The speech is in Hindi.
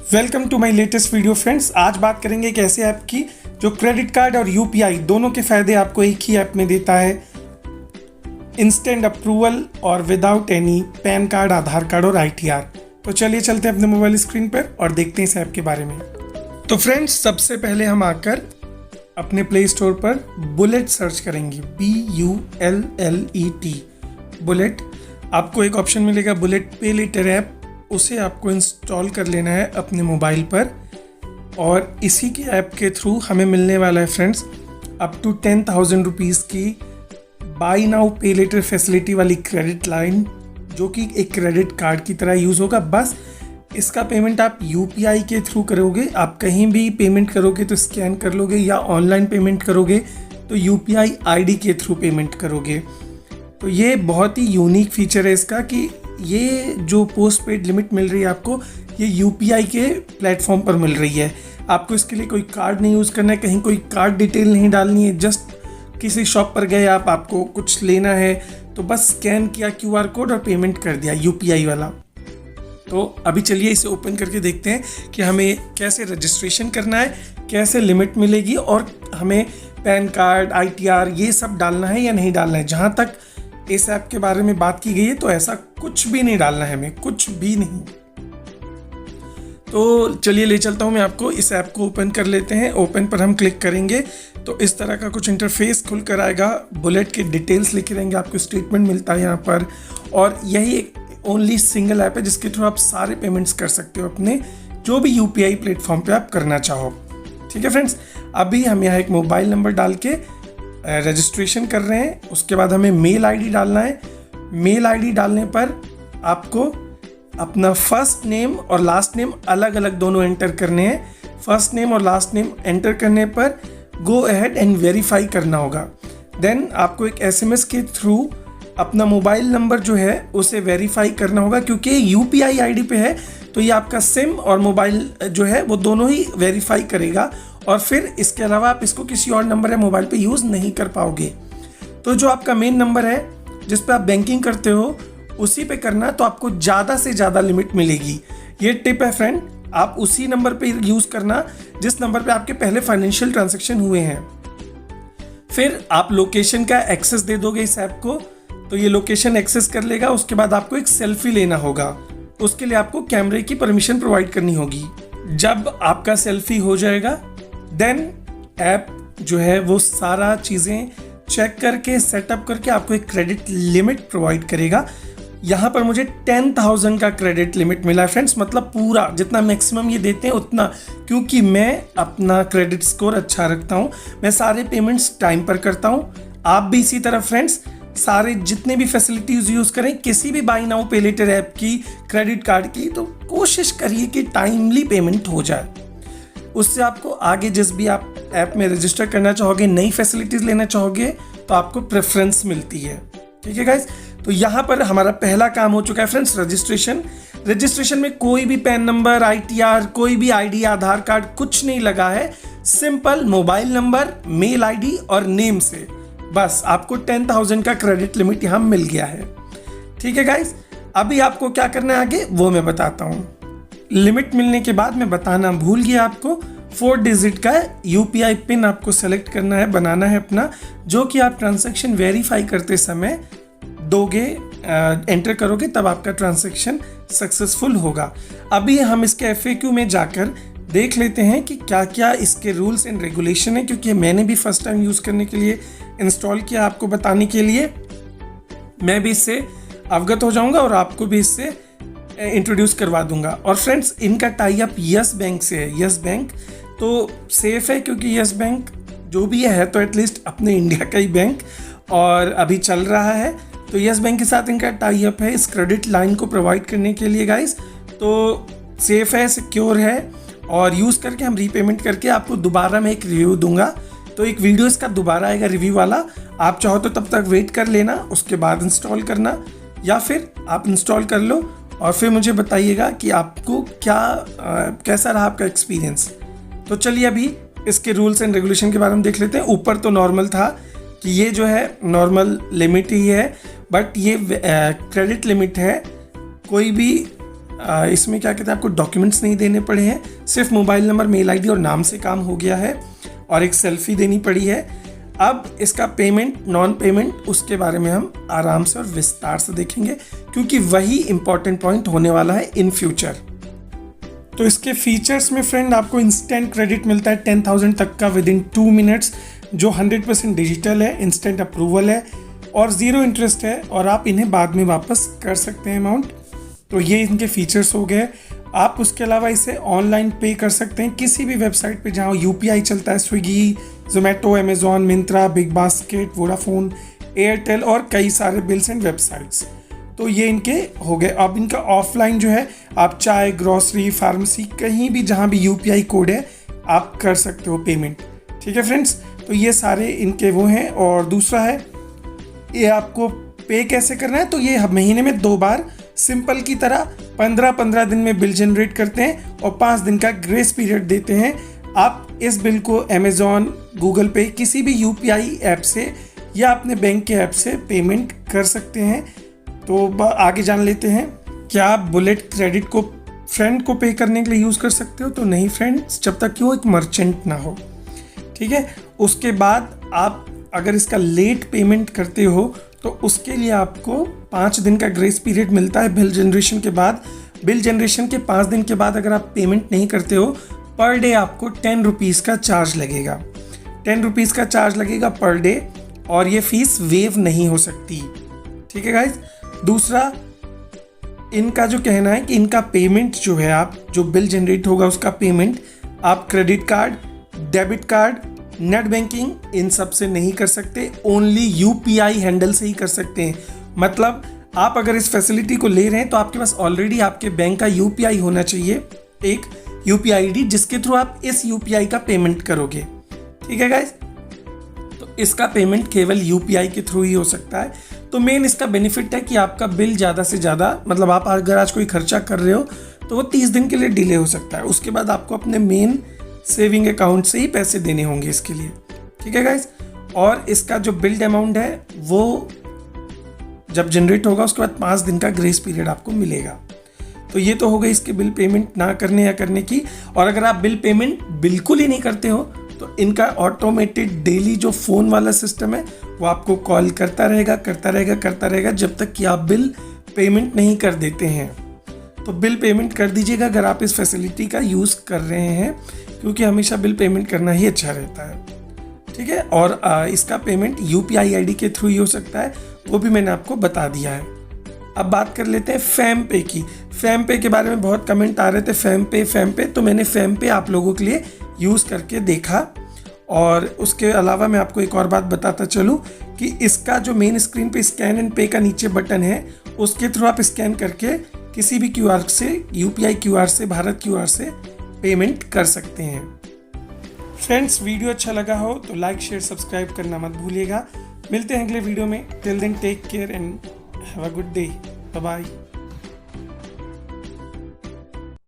Welcome to my latest video friends. आज बात करेंगे एक ऐसे ऐप की जो क्रेडिट कार्ड और यूपीआई दोनों के फ़ायदे आपको एक ही ऐप में देता है। इंस्टेंट अप्रूवल और विदाउट एनी पैन कार्ड, आधार कार्ड और आईटीआर। तो चलिए चलते हैं अपने मोबाइल स्क्रीन पर और देखते हैं इस ऐप के बारे में। तो फ्रेंड्स, सबसे पहले हम आकर अपने प्ले स्टोर पर बुलेट सर्च करेंगे, BULLET बुलेट। आपको एक ऑप्शन मिलेगा बुलेट पे लेटर ऐप, उसे आपको इंस्टॉल कर लेना है अपने मोबाइल पर और इसी के ऐप के थ्रू हमें मिलने वाला है फ्रेंड्स अप टू 10,000 रुपीज़ की बाई नाउ पे लेटर फैसिलिटी वाली क्रेडिट लाइन, जो कि एक क्रेडिट कार्ड की तरह यूज़ होगा। बस इसका पेमेंट आप यूपीआई के थ्रू करोगे। आप कहीं भी पेमेंट करोगे तो स्कैन कर लोगे, या ऑनलाइन पेमेंट करोगे तो यूपीआई आईडी के थ्रू पेमेंट करोगे। तो ये बहुत ही यूनिक फीचर है इसका कि ये जो पोस्ट पेड लिमिट मिल रही है आपको, ये यूपीआई के प्लेटफॉर्म पर मिल रही है। आपको इसके लिए कोई कार्ड नहीं यूज़ करना है, कहीं कोई कार्ड डिटेल नहीं डालनी है। जस्ट किसी शॉप पर गए आप, आपको कुछ लेना है तो बस स्कैन किया QR कोड और पेमेंट कर दिया यूपीआई वाला। तो अभी चलिए इसे ओपन करके देखते हैं कि हमें कैसे रजिस्ट्रेशन करना है, कैसे लिमिट मिलेगी और हमें पैन कार्ड, आईटीआर ये सब डालना है या नहीं डालना है। जहाँ तक इस ऐप के बारे में बात की गई है तो ऐसा कुछ भी नहीं डालना है, हमें कुछ भी नहीं। तो चलिए ले चलता हूँ मैं आपको। इस ऐप को ओपन कर लेते हैं। ओपन पर हम क्लिक करेंगे तो इस तरह का कुछ इंटरफेस खुल कर आएगा। बुलेट के डिटेल्स लिखे रहेंगे, आपको स्टेटमेंट मिलता है यहाँ पर, और यही एक ओनली सिंगल ऐप है जिसके थ्रू आप सारे पेमेंट्स कर सकते हो अपने जो भी यूपीआई प्लेटफॉर्म पे आप करना चाहो। ठीक है फ्रेंड्स, अभी हम यहाँ एक मोबाइल नंबर डाल के रजिस्ट्रेशन कर रहे हैं। उसके बाद हमें मेल आईडी डालना है। मेल आईडी डालने पर आपको अपना फर्स्ट नेम और लास्ट नेम अलग अलग दोनों एंटर करने हैं। फर्स्ट नेम और लास्ट नेम एंटर करने पर गो अहेड एंड वेरीफाई करना होगा। देन आपको एक SMS के थ्रू अपना मोबाइल नंबर जो है उसे वेरीफाई करना होगा, क्योंकि यूपीआई आईडी पे है तो ये आपका सिम और मोबाइल जो है वो दोनों ही वेरीफाई करेगा, और फिर इसके अलावा आप इसको किसी और नंबर या मोबाइल पे यूज़ नहीं कर पाओगे। तो जो आपका मेन नंबर है जिस पे आप बैंकिंग करते हो उसी पे करना, तो आपको ज़्यादा से ज़्यादा लिमिट मिलेगी। ये टिप है फ्रेंड, आप उसी नंबर पे यूज़ करना जिस नंबर पे आपके पहले फाइनेंशियल ट्रांजैक्शन हुए हैं। फिर आप लोकेशन का एक्सेस दे दोगे इस ऐप को तो ये लोकेशन एक्सेस कर लेगा। उसके बाद आपको एक सेल्फी लेना होगा, उसके लिए आपको कैमरे की परमिशन प्रोवाइड करनी होगी। जब आपका सेल्फी हो जाएगा देन ऐप जो है वो सारा चीज़ें चेक करके सेटअप करके आपको एक क्रेडिट लिमिट प्रोवाइड करेगा। यहाँ पर मुझे 10,000 का क्रेडिट लिमिट मिला है फ्रेंड्स, मतलब पूरा जितना मैक्सिमम ये देते हैं उतना, क्योंकि मैं अपना क्रेडिट स्कोर अच्छा रखता हूँ, मैं सारे पेमेंट्स टाइम पर करता हूँ। आप भी इसी तरह फ्रेंड्स सारे जितने भी फैसिलिटीज़ यूज़ करें किसी भी बाई नाउ पे लेटर ऐप की, क्रेडिट कार्ड की, तो कोशिश करिए कि टाइमली पेमेंट हो जाए। उससे आपको आगे जिस भी आप ऐप में रजिस्टर करना चाहोगे, नई फैसिलिटीज़ लेना चाहोगे, तो आपको प्रेफरेंस मिलती है। ठीक है गाइज, तो यहाँ पर हमारा पहला काम हो चुका है फ्रेंड्स, रजिस्ट्रेशन में कोई भी पैन नंबर, आईटीआर, कोई भी आईडी, आधार कार्ड कुछ नहीं लगा है। Simple mobile number, mail ID और नेम से बस आपको 10,000 का क्रेडिट लिमिट यहाँ मिल गया है। ठीक है गाइज, अभी आपको क्या करना है आगे वो मैं बताता हूँ। लिमिट मिलने के बाद मैं बताना भूल गया आपको, 4 डिजिट का यूपीआई पिन आपको सेलेक्ट करना है, बनाना है अपना, जो कि आप ट्रांजैक्शन वेरीफाई करते समय दोगे, एंटर करोगे तब आपका ट्रांजैक्शन सक्सेसफुल होगा। अभी हम इसके FAQ में जाकर देख लेते हैं कि क्या क्या इसके रूल्स एंड रेगुलेशन है, क्योंकि मैंने भी फर्स्ट टाइम यूज़ करने के लिए इंस्टॉल किया, आपको बताने के लिए। मैं भी इससे अवगत हो जाऊंगा और आपको भी इससे इंट्रोड्यूस करवा दूंगा। और फ्रेंड्स, इनका टाई अप यस बैंक से है। यस बैंक तो सेफ है, क्योंकि यस बैंक जो भी है तो एटलीस्ट अपने इंडिया का ही बैंक और अभी चल रहा है। तो यस बैंक के साथ इनका टाई अप है इस क्रेडिट लाइन को प्रोवाइड करने के लिए गाइस। तो सेफ है, सिक्योर है, और यूज़ करके हम रीपेमेंट करके आपको दोबारा मैं एक रिव्यू दूंगा। तो एक वीडियो इसका दोबारा आएगा रिव्यू वाला, आप चाहो तो तब तक वेट कर लेना, उसके बाद इंस्टॉल करना, या फिर आप इंस्टॉल कर लो और फिर मुझे बताइएगा कि आपको कैसा रहा आपका एक्सपीरियंस। तो चलिए अभी इसके रूल्स एंड रेगुलेशन के बारे में देख लेते हैं। ऊपर तो नॉर्मल था कि ये जो है नॉर्मल लिमिट ही है, बट ये क्रेडिट लिमिट है, कोई भी इसमें क्या कहते हैं, आपको डॉक्यूमेंट्स नहीं देने पड़े हैं, सिर्फ मोबाइल नंबर, मेल आईडी और नाम से काम हो गया है और एक सेल्फी देनी पड़ी है। अब इसका पेमेंट, नॉन पेमेंट, उसके बारे में हम आराम से और विस्तार से देखेंगे क्योंकि वही इंपॉर्टेंट पॉइंट होने वाला है इन फ्यूचर। तो इसके फीचर्स में फ्रेंड आपको इंस्टेंट क्रेडिट मिलता है 10,000 तक का विद इन 2 मिनट्स, जो 100% डिजिटल है, इंस्टेंट अप्रूवल है और 0 इंटरेस्ट है और आप इन्हें बाद में वापस कर सकते हैं अमाउंट। तो ये इनके फीचर्स हो गए। आप उसके अलावा इसे ऑनलाइन पे कर सकते हैं किसी भी वेबसाइट पे जहाँ यूपीआई चलता है, Swiggy, Zomato, Amazon, Myntra, big basket, Vodafone, Airtel और कई सारे बिल्स एंड वेबसाइट्स। तो ये इनके हो गए। अब इनका ऑफलाइन जो है, आप चाय, ग्रॉसरी, फार्मेसी, कहीं भी जहाँ भी यूपीआई कोड है आप कर सकते हो पेमेंट। ठीक है फ्रेंड्स, तो ये सारे इनके वो हैं। और दूसरा है, ये आपको पे कैसे करना है, तो ये महीने में 2 बार सिंपल की तरह 15-15 दिन में बिल जनरेट करते हैं और 5 दिन का ग्रेस पीरियड देते हैं। आप इस बिल को अमेजॉन, गूगल पे, किसी भी यूपीआई ऐप से या अपने बैंक के ऐप से पेमेंट कर सकते हैं। तो आगे जान लेते हैं, क्या आप बुलेट क्रेडिट को फ्रेंड को पे करने के लिए यूज़ कर सकते हो? तो नहीं फ्रेंड्स, जब तक कि वो एक मर्चेंट ना हो। ठीक है, उसके बाद आप अगर इसका लेट पेमेंट करते हो तो उसके लिए आपको 5 दिन का ग्रेस पीरियड मिलता है बिल जनरेशन के बाद। बिल जनरेशन के 5 दिन के बाद अगर आप पेमेंट नहीं करते हो, पर डे आपको 10 रुपीज़ का चार्ज लगेगा। 10 रुपीज़ का चार्ज लगेगा पर डे और ये फीस वेव नहीं हो सकती। ठीक है गाइज। दूसरा, इनका जो कहना है कि इनका पेमेंट जो है, आप जो बिल जनरेट होगा उसका पेमेंट आप credit card, debit card, net banking, इन सब से नहीं कर सकते, ओनली यूपीआई हैंडल से ही कर सकते हैं। मतलब आप अगर इस फैसिलिटी को ले रहे हैं तो आपके पास ऑलरेडी आपके बैंक का यूपीआई होना चाहिए, एक यूपीआई आईडी, जिसके थ्रू आप इस यूपीआई का पेमेंट करोगे। ठीक है गाइज, तो इसका पेमेंट केवल यूपीआई के थ्रू ही हो सकता है। तो मेन इसका बेनिफिट है कि आपका बिल ज़्यादा से ज़्यादा, मतलब आप अगर आज कोई खर्चा कर रहे हो तो वो 30 दिन के लिए डिले हो सकता है, उसके बाद आपको अपने मेन सेविंग अकाउंट से ही पैसे देने होंगे इसके लिए। ठीक है गाइज। और इसका जो बिल्ड अमाउंट है वो जब जनरेट होगा उसके बाद 5 दिन का ग्रेस पीरियड आपको मिलेगा। तो ये तो हो गई इसके बिल पेमेंट ना करने या करने की। और अगर आप बिल पेमेंट बिल्कुल ही नहीं करते हो तो इनका ऑटोमेटेड डेली जो फ़ोन वाला सिस्टम है वो आपको कॉल करता रहेगा जब तक कि आप बिल पेमेंट नहीं कर देते हैं। तो बिल पेमेंट कर दीजिएगा अगर आप इस फैसिलिटी का यूज़ कर रहे हैं, क्योंकि हमेशा बिल पेमेंट करना ही अच्छा रहता है। ठीक है। और इसका पेमेंट यूपीआई आईडी के थ्रू ही हो सकता है, वो भी मैंने आपको बता दिया है। अब बात कर लेते हैं फैम पे की। फैम पे के बारे में बहुत कमेंट आ रहे थे, फैम पे, तो मैंने फैम पे आप लोगों के लिए यूज़ करके देखा। और उसके अलावा मैं आपको एक और बात बताता चलूँ कि इसका जो मेन स्क्रीन पे स्कैन एंड पे का नीचे बटन है, उसके थ्रू आप स्कैन करके किसी भी क्यूआर से, यूपीआई क्यूआर से, भारत क्यूआर से पेमेंट कर सकते हैं। फ्रेंड्स, वीडियो अच्छा लगा हो तो लाइक, शेयर, सब्सक्राइब करना मत भूलिएगा। मिलते हैं अगले वीडियो में। Till then take care and have a good day. Bye bye.